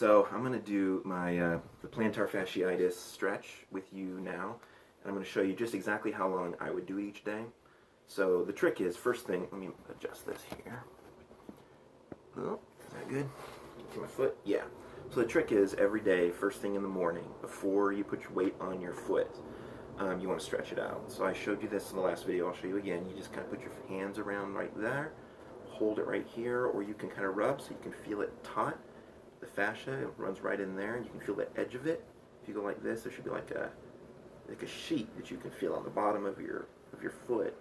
So I'm going to do my the plantar fasciitis stretch with you now, and I'm going to show you just exactly how long I would do it each day. So the trick is, first thing, let me adjust this here. Oh, is that good? For my foot? Yeah. So the trick is, every day, first thing in the morning, before you put your weight on your foot, you want to stretch it out. So I showed you this in the last video. I'll show you again. You just kind of put your hands around right there, hold it right here, or you can kind of rub so you can feel it taut. The fascia, it runs right in there, and you can feel the edge of it. If you go like this, there should be like a sheet that you can feel on the bottom of your foot.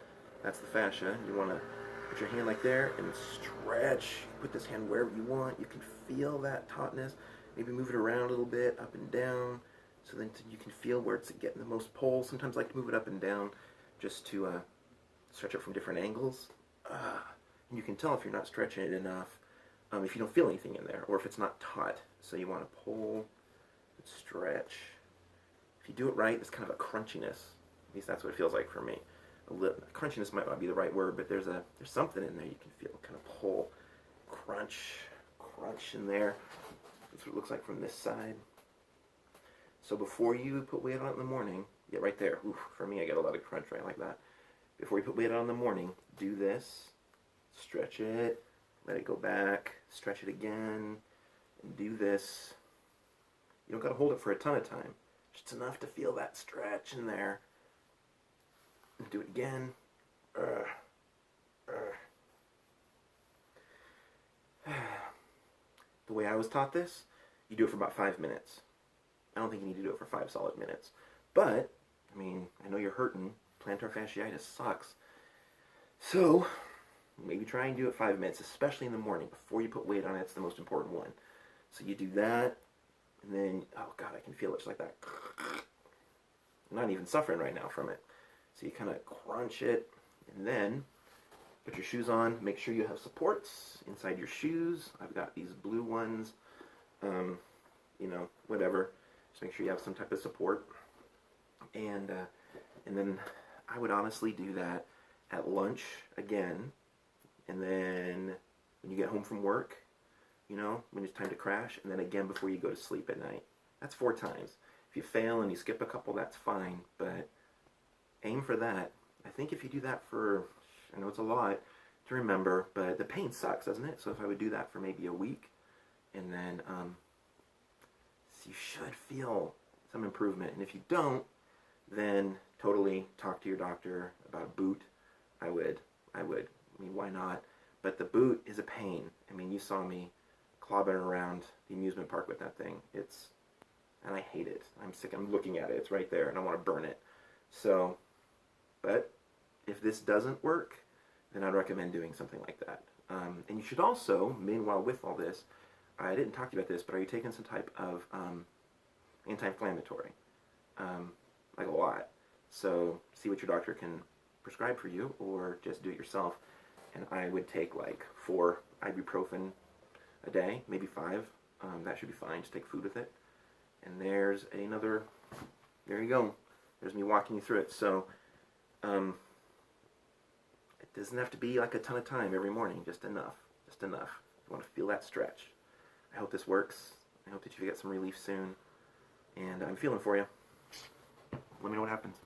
That's the fascia. You want to put your hand like there and stretch. Put this hand wherever you want. You can feel that tautness. Maybe move it around a little bit, up and down, so then you can feel where it's getting the most pull. Sometimes I like to move it up and down just to stretch it from different angles. And you can tell if you're not stretching it enough if you don't feel anything in there, or if it's not taut. So you want to pull and stretch. If you do it right, it's kind of a crunchiness. At least that's what it feels like for me. Crunchiness might not be the right word, but there's something in there you can feel. Kind of pull, crunch in there. That's what it looks like from this side. So before you put weight on it in the morning, yeah, right there. Oof, for me, I get a lot of crunch right like that. Before you put weight on in the morning, do this. Stretch it. Let it go back. Stretch it again. And do this. You don't got to hold it for a ton of time. Just enough to feel that stretch in there. And do it again. The way I was taught this, you do it for about 5 minutes. I don't think you need to do it for 5 solid minutes. But, I mean, I know you're hurting. Plantar fasciitis sucks. So, maybe try and do it 5 minutes, especially in the morning. Before you put weight on it, it's the most important one. So you do that, and then, oh God, I can feel it just like that. I'm not even suffering right now from it. So you kind of crunch it, and then put your shoes on. Make sure you have supports inside your shoes. I've got these blue ones, you know, whatever. Just make sure you have some type of support. And then I would honestly do that at lunch again. And then when you get home from work, you know, when it's time to crash. And then again before you go to sleep at night. That's 4 times. If you fail and you skip a couple, that's fine. But aim for that. I think if you do that for, I know it's a lot to remember, but the pain sucks, doesn't it? So if I would do that for maybe a week, and then you should feel some improvement. And if you don't, then totally talk to your doctor about a boot. I would. I mean, why not? But the boot is a pain. I mean, you saw me clobbering around the amusement park with that thing. And I hate it. I'm sick. I'm looking at it. It's right there, and I want to burn it. So, but if this doesn't work, then I'd recommend doing something like that. And you should also, meanwhile with all this, I didn't talk to you about this, but are you taking some type of anti-inflammatory? Like a lot. So see what your doctor can prescribe for you, or just do it yourself. And I would take like 4 ibuprofen a day, maybe 5. That should be fine. Just take food with it. And there's another, there you go. There's me walking you through it. So it doesn't have to be like a ton of time every morning, just enough. Just enough. You want to feel that stretch. I hope this works. I hope that you get some relief soon. And I'm feeling for you. Let me know what happens.